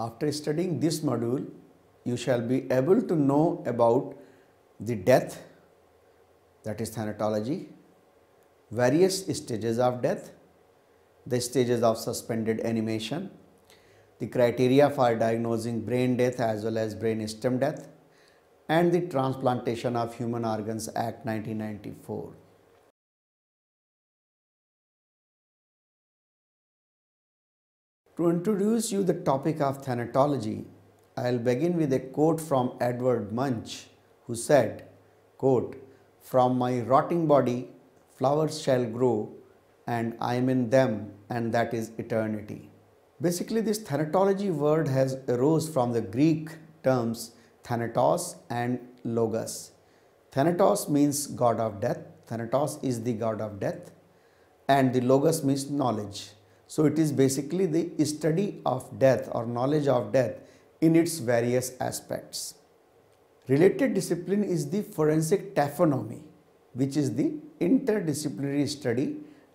After studying this module, you shall be able to know about the death, that is thanatology, various stages of death, the stages of suspended animation, the criteria for diagnosing brain death as well as brain stem death, and the Transplantation of Human Organs Act 1994. To introduce you the topic of thanatology, I will begin with a quote from Edward Munch, who said, quote, "From my rotting body flowers shall grow, and I am in them, and that is eternity." Basically, this thanatology word has arose from the Greek terms thanatos and logos. Thanatos means god of death, thanatos is the god of death, and the logos means knowledge. So it is basically the study of death or knowledge of death in its various aspects. Related discipline is the forensic taphonomy, which is the interdisciplinary study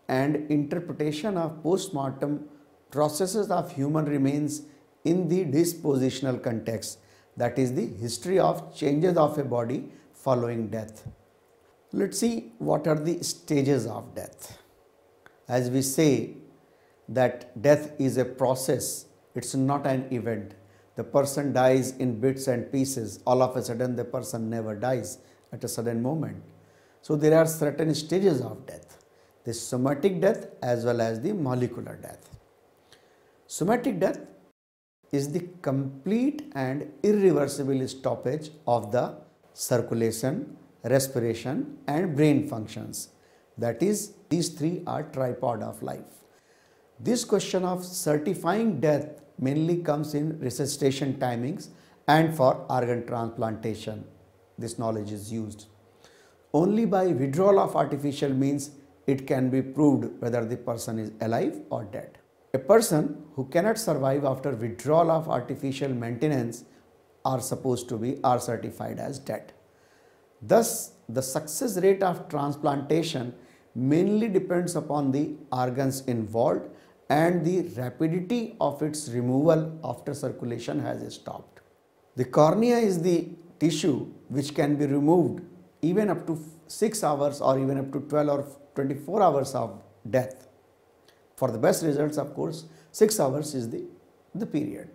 and interpretation of post-mortem processes of human remains in the dispositional context, that is the history of changes of a body following death. Let's see what are the stages of death. As we say that death is a process, it's not an event. The person dies in bits and pieces. All of a sudden the person never dies at a sudden moment. So there are certain stages of death, the somatic death as well as the molecular death. Somatic death is the complete and irreversible stoppage of the circulation, respiration and brain functions. That is, these three are tripod of life. This question of certifying death mainly comes in resuscitation timings and for organ transplantation. This knowledge is used. Only by withdrawal of artificial means it can be proved whether the person is alive or dead. A person who cannot survive after withdrawal of artificial maintenance are certified as dead. Thus, the success rate of transplantation mainly depends upon the organs involved and the rapidity of its removal after circulation has stopped. The cornea is the tissue which can be removed even up to 6 hours or even up to 12 or 24 hours of death. For the best results, of course, 6 hours is the period.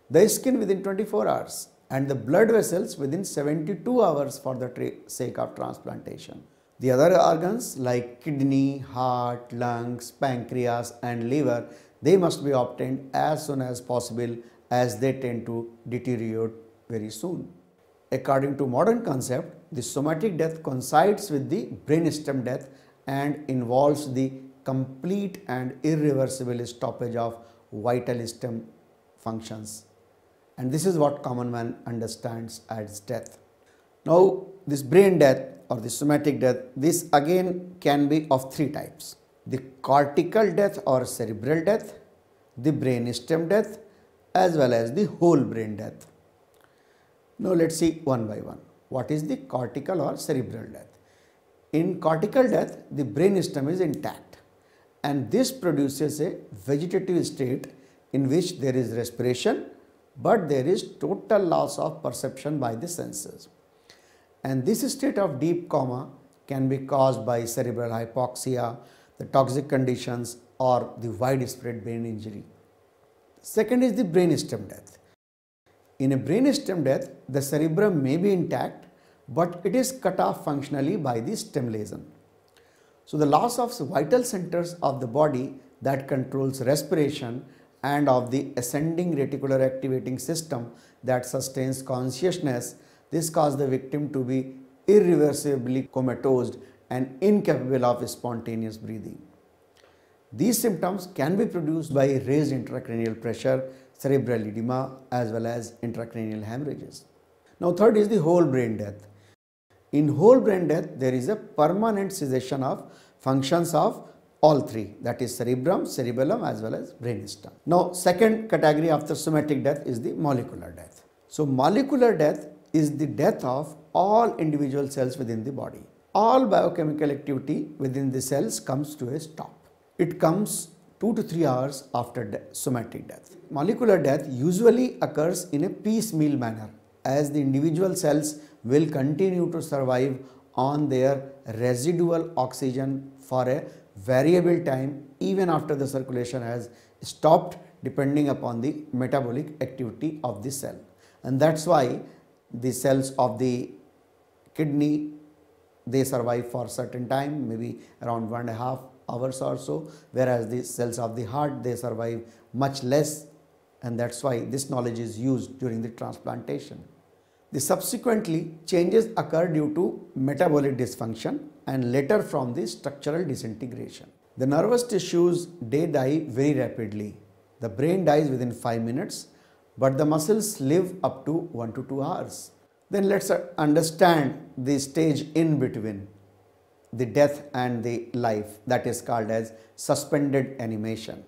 The skin within 24 hours and the blood vessels within 72 hours for the sake of transplantation. The other organs like kidney, heart, lungs, pancreas and liver, they must be obtained as soon as possible as they tend to deteriorate very soon. According to modern concept, the somatic death coincides with the brainstem death and involves the complete and irreversible stoppage of vital stem functions. And this is what common man understands as death. Now, this brain death or the somatic death, this again can be of three types: the cortical death or cerebral death, the brainstem death, as well as the whole brain death. Now let's see one by one. What is the cortical or cerebral death? In cortical death, the brainstem is intact, and this produces a vegetative state in which there is respiration, but there is total loss of perception by the senses. And this state of deep coma can be caused by cerebral hypoxia, the toxic conditions, or the widespread brain injury. Second is the brainstem death. In a brainstem death, the cerebrum may be intact, but it is cut off functionally by the stem lesion. So the loss of vital centers of the body that controls respiration and of the ascending reticular activating system that sustains consciousness, this caused the victim to be irreversibly comatose and incapable of spontaneous breathing. These symptoms can be produced by raised intracranial pressure, cerebral edema, as well as intracranial hemorrhages. Now third is the whole brain death. In whole brain death, there is a permanent cessation of functions of all three, that is cerebrum, cerebellum as well as brainstem. Now second category after somatic death is the molecular death. So molecular death is the death of all individual cells within the body. All biochemical activity within the cells comes to a stop. It comes 2 to 3 hours after somatic death. Molecular death usually occurs in a piecemeal manner, as the individual cells will continue to survive on their residual oxygen for a variable time even after the circulation has stopped, depending upon the metabolic activity of the cell. And that's why the cells of the kidney, they survive for a certain time, maybe around 1.5 hours or so, whereas the cells of the heart, they survive much less, and that's why this knowledge is used during the transplantation. The subsequently changes occur due to metabolic dysfunction and later from the structural disintegration. The nervous tissues, they die very rapidly. The brain dies within 5 minutes, but the muscles live up to 1 to 2 hours. Then let's understand the stage in between the death and the life, that is called as suspended animation.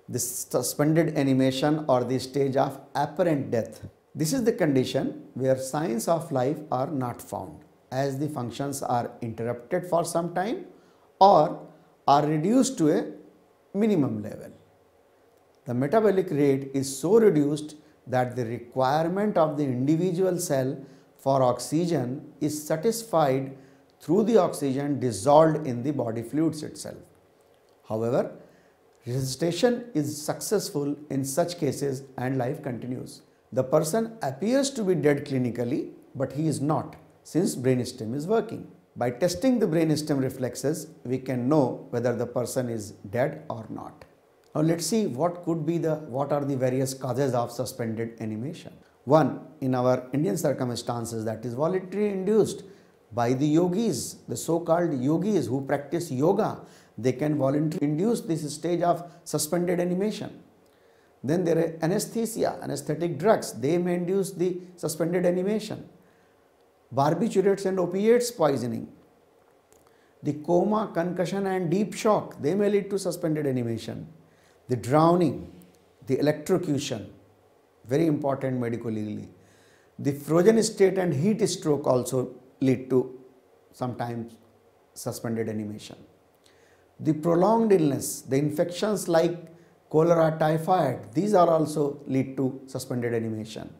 This suspended animation, or the stage of apparent death, this is the condition where signs of life are not found, as the functions are interrupted for some time or are reduced to a minimum level. The metabolic rate is so reduced that the requirement of the individual cell for oxygen is satisfied through the oxygen dissolved in the body fluids itself. However, resuscitation is successful in such cases and life continues. The person appears to be dead clinically, but he is not, since brainstem is working. By testing the brainstem reflexes, we can know whether the person is dead or not. Now let's see what are the various causes of suspended animation. One, in our Indian circumstances, that is voluntary induced by the yogis, the so-called yogis who practice yoga. They can voluntarily induce this stage of suspended animation. Then there are anesthesia, anesthetic drugs, they may induce the suspended animation. Barbiturates and opiates poisoning, the coma, concussion and deep shock, they may lead to suspended animation. The drowning, the electrocution, very important medically. The frozen state and heat stroke also lead to sometimes suspended animation. The prolonged illness, the infections like cholera, typhoid, these are also lead to suspended animation.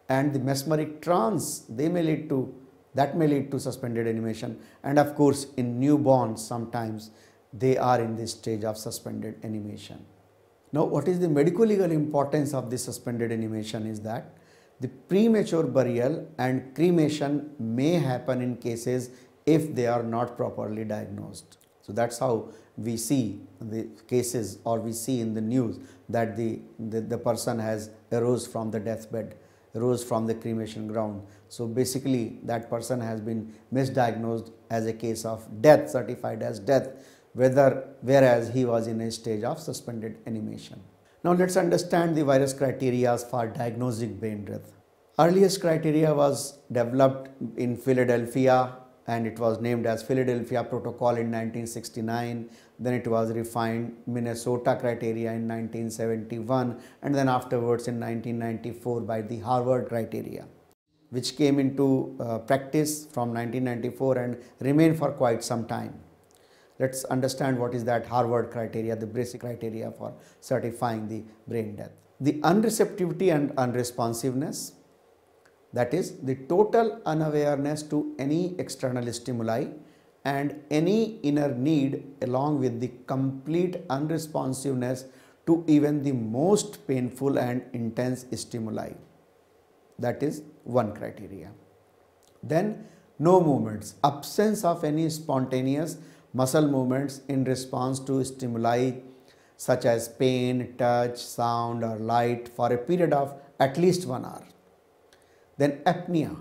And the mesmeric trance, that may lead to suspended animation. And of course, in newborns, sometimes they are in this stage of suspended animation. Now, what is the medico-legal importance of this suspended animation is that the premature burial and cremation may happen in cases if they are not properly diagnosed. So that's how we see the cases, or we see in the news that the person has arose from the deathbed, arose from the cremation ground. So basically that person has been misdiagnosed as a case of death, certified as death, whereas he was in a stage of suspended animation. Now let's understand the various criteria for diagnosing brain death. Earliest criteria was developed in Philadelphia, and it was named as Philadelphia Protocol in 1969. Then it was refined Minnesota criteria in 1971, and then afterwards in 1994 by the Harvard criteria, which came into practice from 1994 and remained for quite some time. Let's understand what is that Harvard criteria, the basic criteria for certifying the brain death. The unreceptivity and unresponsiveness, that is the total unawareness to any external stimuli and any inner need, along with the complete unresponsiveness to even the most painful and intense stimuli. That is one criteria. Then no movements, absence of any spontaneous muscle movements in response to stimuli such as pain, touch, sound or light for a period of at least 1 hour. Then apnea,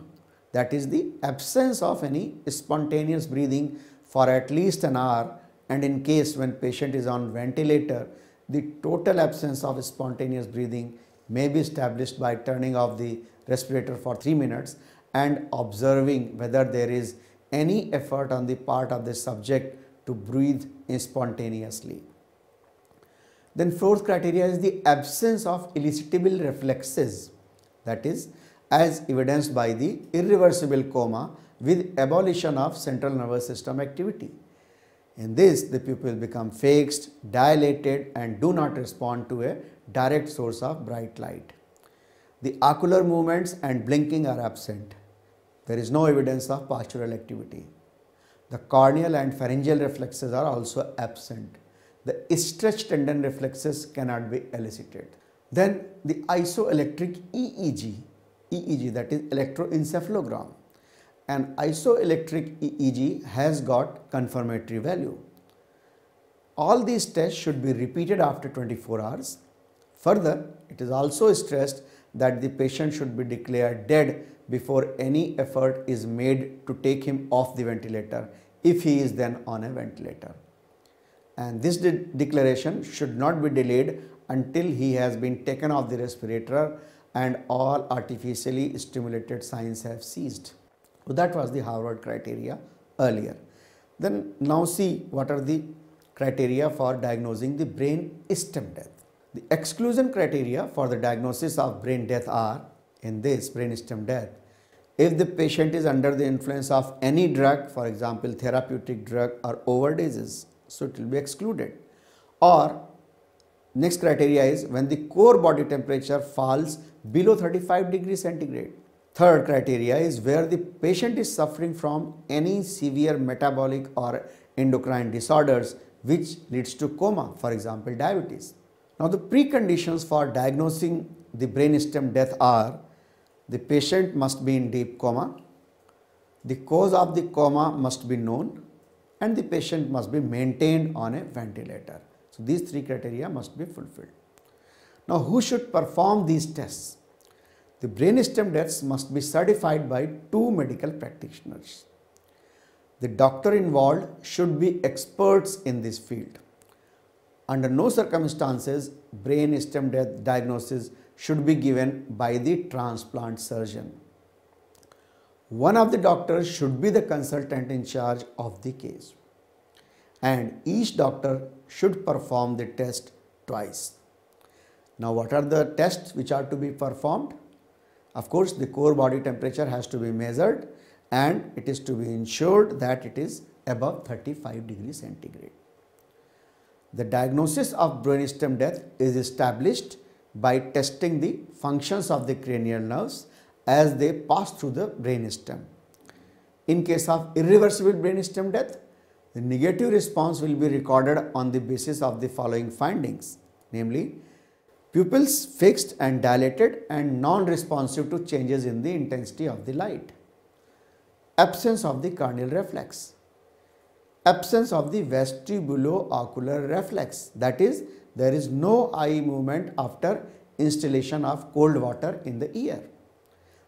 that is the absence of any spontaneous breathing for at least an hour, and in case when patient is on ventilator, the total absence of spontaneous breathing may be established by turning off the respirator for 3 minutes and observing whether there is any effort on the part of the subject to breathe spontaneously. Then fourth criteria is the absence of elicitable reflexes, that is as evidenced by the irreversible coma with abolition of central nervous system activity. In this, the pupils become fixed, dilated and do not respond to a direct source of bright light. The ocular movements and blinking are absent. There is no evidence of postural activity. The corneal and pharyngeal reflexes are also absent. The stretch tendon reflexes cannot be elicited. Then the isoelectric EEG, that is electroencephalogram. An isoelectric EEG has got confirmatory value. All these tests should be repeated after 24 hours. Further, it is also stressed that the patient should be declared dead before any effort is made to take him off the ventilator if he is then on a ventilator. And this declaration should not be delayed until he has been taken off the respirator and all artificially stimulated signs have ceased. So that was the Harvard criteria earlier. Then now see what are the criteria for diagnosing the brain stem death. The exclusion criteria for the diagnosis of brain death are, in this brain stem death, if the patient is under the influence of any drug, for example therapeutic drug or overdoses, so it will be excluded. Or next criteria is when the core body temperature falls below 35 degrees centigrade. Third criteria is where the patient is suffering from any severe metabolic or endocrine disorders which leads to coma, for example diabetes. Now the preconditions for diagnosing the brainstem death are: the patient must be in deep coma, the cause of the coma must be known, and the patient must be maintained on a ventilator. So these three criteria must be fulfilled. Now who should perform these tests? The brainstem deaths must be certified by two medical practitioners. The doctor involved should be experts in this field. Under no circumstances brainstem death diagnosis should be given by the transplant surgeon. One of the doctors should be the consultant in charge of the case, and each doctor should perform the test twice. Now what are the tests which are to be performed? Of course, the core body temperature has to be measured and it is to be ensured that it is above 35 degrees centigrade. The diagnosis of brainstem death is established by testing the functions of the cranial nerves as they pass through the brainstem. In case of irreversible brainstem death, the negative response will be recorded on the basis of the following findings, namely pupils fixed and dilated and non-responsive to changes in the intensity of the light, absence of the corneal reflex, absence of the vestibulo-ocular reflex, that is, there is no eye movement after installation of cold water in the ear.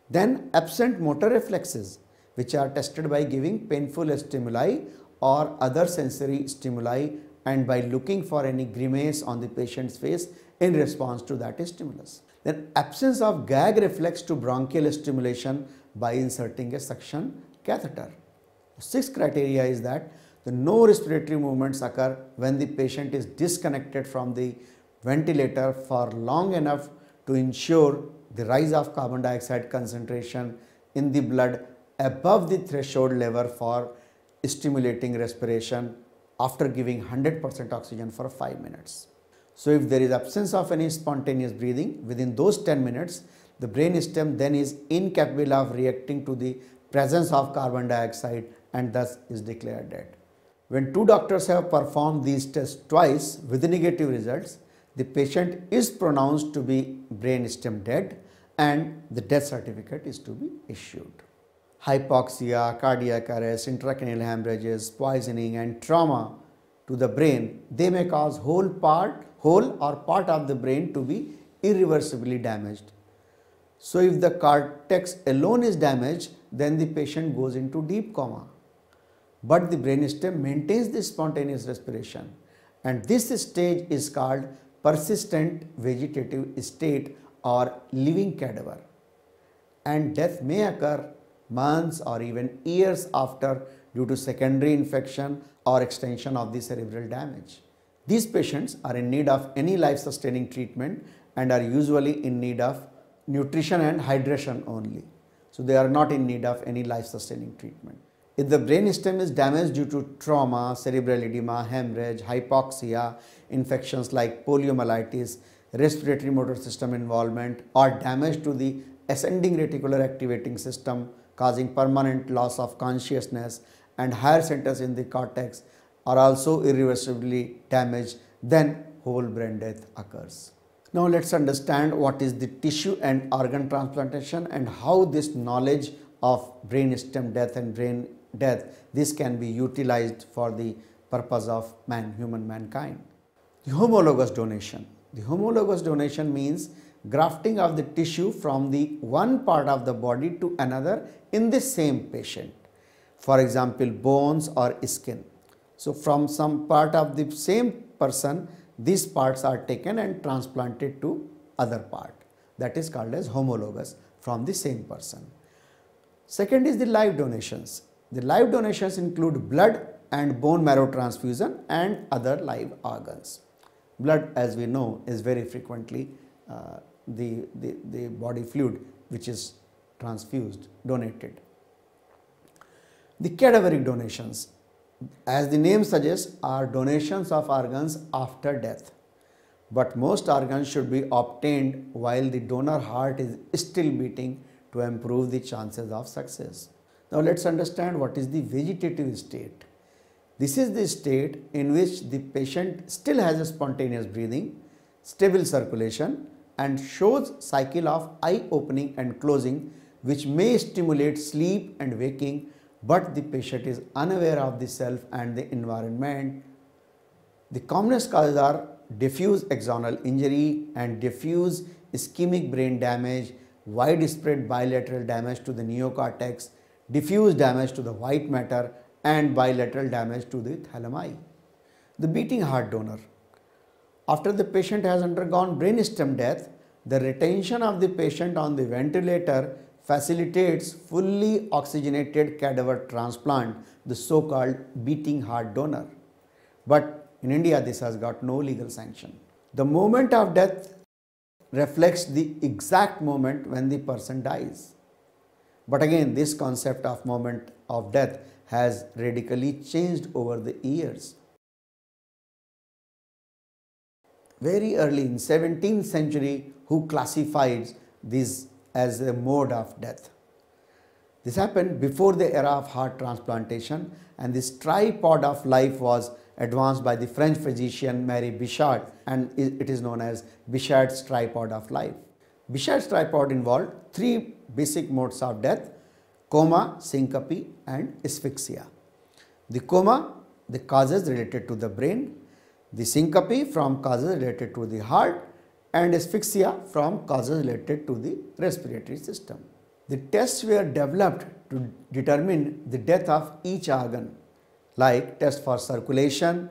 Then absent motor reflexes, which are tested by giving painful stimuli or other sensory stimuli and by looking for any grimace on the patient's face in response to that stimulus. Then absence of gag reflex to bronchial stimulation by inserting a suction catheter. Sixth criteria is that the no respiratory movements occur when the patient is disconnected from the ventilator for long enough to ensure the rise of carbon dioxide concentration in the blood above the threshold level for stimulating respiration after giving 100% oxygen for 5 minutes. So if there is absence of any spontaneous breathing within those 10 minutes, the brainstem then is incapable of reacting to the presence of carbon dioxide and thus is declared dead. When two doctors have performed these tests twice with negative results, the patient is pronounced to be brainstem dead and the death certificate is to be issued. Hypoxia, cardiac arrest, intracranial hemorrhages, poisoning and trauma to the brain, they may cause whole or part of the brain to be irreversibly damaged. So if the cortex alone is damaged, then the patient goes into deep coma. But the brainstem maintains the spontaneous respiration, and this stage is called persistent vegetative state or living cadaver, and death may occur months or even years after due to secondary infection or extension of the cerebral damage. These patients are in need of any life-sustaining treatment and are usually in need of nutrition and hydration only. So they are not in need of any life-sustaining treatment. If the brain stem is damaged due to trauma, cerebral edema, hemorrhage, hypoxia, infections like poliomyelitis, respiratory motor system involvement, or damage to the ascending reticular activating system causing permanent loss of consciousness, and higher centers in the cortex are also irreversibly damaged, then whole brain death occurs. Now let's understand what is the tissue and organ transplantation and how this knowledge of brain stem death and brain death, this can be utilized for the purpose of human mankind. The homologous donation. The homologous donation means grafting of the tissue from the one part of the body to another in the same patient. For example, bones or skin. So from some part of the same person, these parts are taken and transplanted to other part. That is called as homologous from the same person. Second is the live donations. The live donations include blood and bone marrow transfusion and other live organs. Blood, as we know, is very frequently the body fluid which is transfused, donated. The cadaveric donations, as the name suggests, are donations of organs after death. But most organs should be obtained while the donor heart is still beating to improve the chances of success. Now let's understand what is the vegetative state. This is the state in which the patient still has a spontaneous breathing, stable circulation, and shows cycle of eye opening and closing, which may stimulate sleep and waking, but the patient is unaware of the self and the environment. The commonest causes are diffuse axonal injury and diffuse ischemic brain damage, widespread bilateral damage to the neocortex, diffuse damage to the white matter, and bilateral damage to the thalami. The beating heart donor. After the patient has undergone brainstem death, the retention of the patient on the ventilator facilitates fully oxygenated cadaver transplant, the so-called beating heart donor. But in India, this has got no legal sanction. The moment of death reflects the exact moment when the person dies. But again, this concept of moment of death has radically changed over the years. Very early in 17th century, who classified this as a mode of death. This happened before the era of heart transplantation, and this tripod of life was advanced by the French physician Marie Bichat, and it is known as Bichat's tripod of life. Bichat's tripod involved three basic modes of death: coma, syncope, and asphyxia. The coma, the causes related to the brain; the syncope from causes related to the heart; and asphyxia from causes related to the respiratory system. The tests were developed to determine the death of each organ, like test for circulation,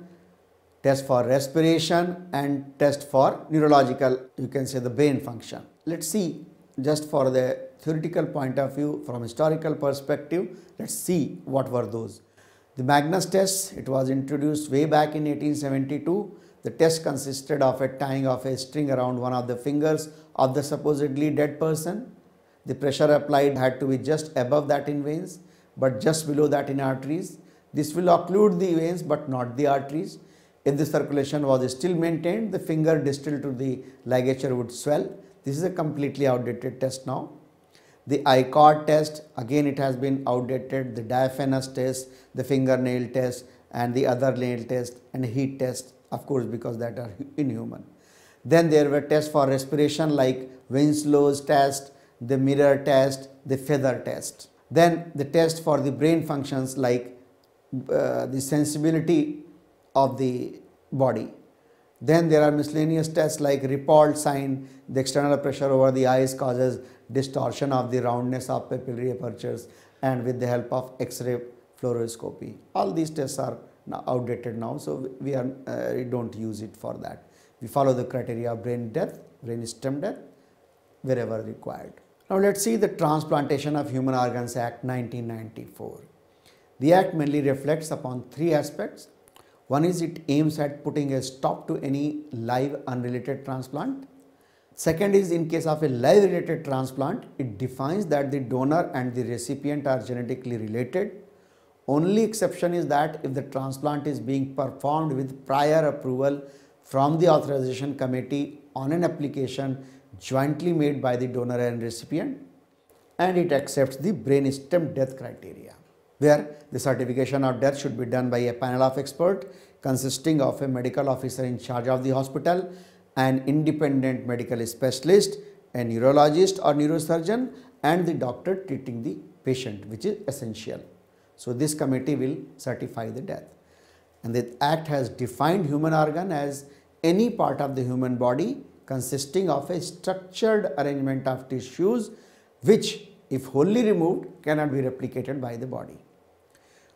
test for respiration, and test for neurological, you can say, the brain function. Let's see, just for the theoretical point of view, from historical perspective, let's see what were those. The Magnus test, it was introduced way back in 1872. The test consisted of a tying of a string around one of the fingers of the supposedly dead person. The pressure applied had to be just above that in veins, but just below that in arteries. This will occlude the veins but not the arteries. If the circulation was still maintained, the finger distal to the ligature would swell. This is a completely outdated test now. The I-cord test, again it has been outdated. The diaphanous test, the fingernail test, and the other nail test, and heat test, of course, because that are inhuman. Then there were tests for respiration like Winslow's test, the mirror test, the feather test. Then the test for the brain functions like the sensibility of the body. Then there are miscellaneous tests like Ripoll sign. The external pressure over the eyes causes distortion of the roundness of papillary apertures, and with the help of X-ray fluoroscopy. All these tests are now outdated now, so we don't use it for that. We follow the criteria of brain death, brain stem death wherever required. Now let's see the Transplantation of Human Organs Act 1994. The Act mainly reflects upon three aspects. One is it aims at putting a stop to any live unrelated transplant. Second is, in case of a live related transplant, it defines that the donor and the recipient are genetically related, Only exception is that if the transplant is being performed with prior approval from the authorization committee on an application jointly made by the donor and recipient, and it accepts the brainstem death criteria, where the certification of death should be done by a panel of experts consisting of a medical officer in charge of the hospital, an independent medical specialist, a neurologist or neurosurgeon, and the doctor treating the patient, which is essential. So this committee will certify the death. And the Act has defined human organ as any part of the human body consisting of a structured arrangement of tissues which, if wholly removed, cannot be replicated by the body.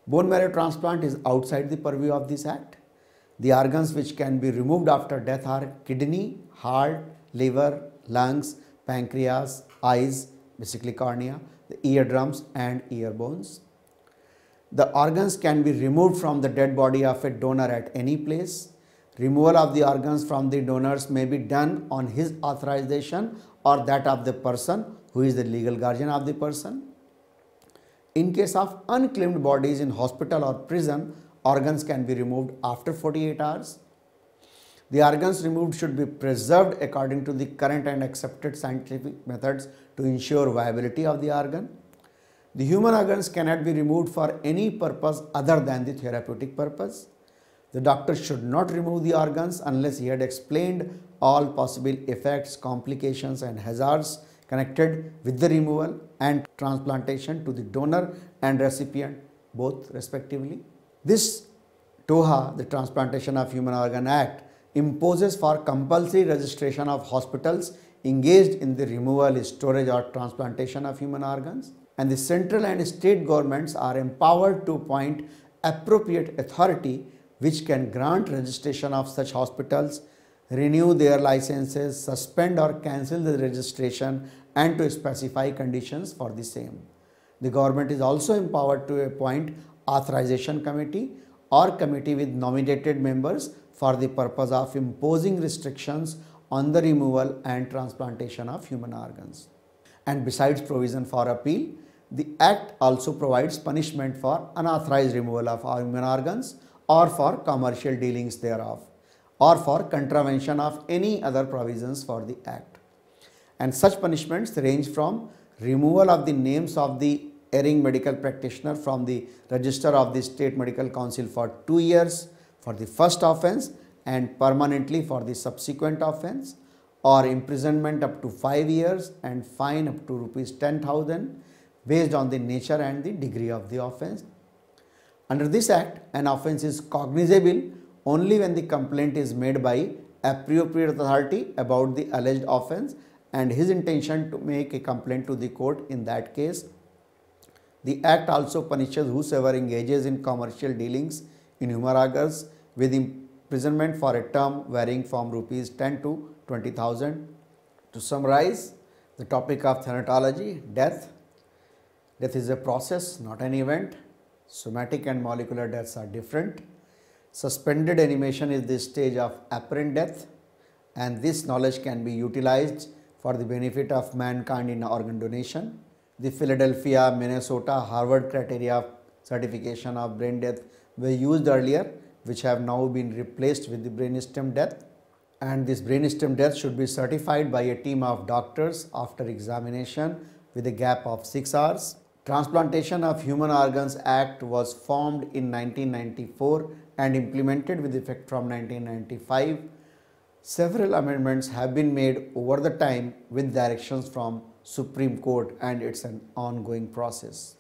Bone marrow transplant is outside the purview of this Act. The organs which can be removed after death are kidney, heart, liver, lungs, pancreas, eyes, basically cornea, the eardrums and ear bones. The organs can be removed from the dead body of a donor at any place. Removal of the organs from the donors may be done on his authorization or that of the person who is the legal guardian of the person. In case of unclaimed bodies in hospital or prison, organs can be removed after 48 hours. The organs removed should be preserved according to the current and accepted scientific methods to ensure viability of the organ. The human organs cannot be removed for any purpose other than the therapeutic purpose. The doctor should not remove the organs unless he had explained all possible effects, complications and hazards connected with the removal and transplantation to the donor and recipient, both respectively. This TOHA, the Transplantation of Human Organ Act, imposes for compulsory registration of hospitals engaged in the removal, storage or transplantation of human organs, and the central and state governments are empowered to appoint appropriate authority which can grant registration of such hospitals, renew their licenses, suspend or cancel the registration and to specify conditions for the same. The government is also empowered to appoint authorization committee or committee with nominated members for the purpose of imposing restrictions on the removal and transplantation of human organs. And besides provision for appeal, the Act also provides punishment for unauthorized removal of human organs or for commercial dealings thereof, or for contravention of any other provisions for the Act. And such punishments range from removal of the names of the erring medical practitioner from the register of the State Medical Council for 2 years for the first offence and permanently for the subsequent offence, or imprisonment up to 5 years and fine up to ₹10,000 based on the nature and the degree of the offence. Under this Act, an offence is cognizable only when the complaint is made by appropriate authority about the alleged offence and his intention to make a complaint to the court in that case. The Act also punishes whosoever engages in commercial dealings in human organs with imprisonment for a term varying from ₹10 to 20,000. To summarize the topic of thanatology, death. Death is a process, not an event. Somatic and molecular deaths are different. Suspended animation is the stage of apparent death, and this knowledge can be utilized for the benefit of mankind in organ donation. The Philadelphia, Minnesota, Harvard criteria of certification of brain death were used earlier, which have now been replaced with the brainstem death. And this brainstem death should be certified by a team of doctors after examination with a gap of 6 hours. Transplantation of Human Organs Act was formed in 1994 and implemented with effect from 1995. Several amendments have been made over the time with directions from Supreme Court, and it's an ongoing process.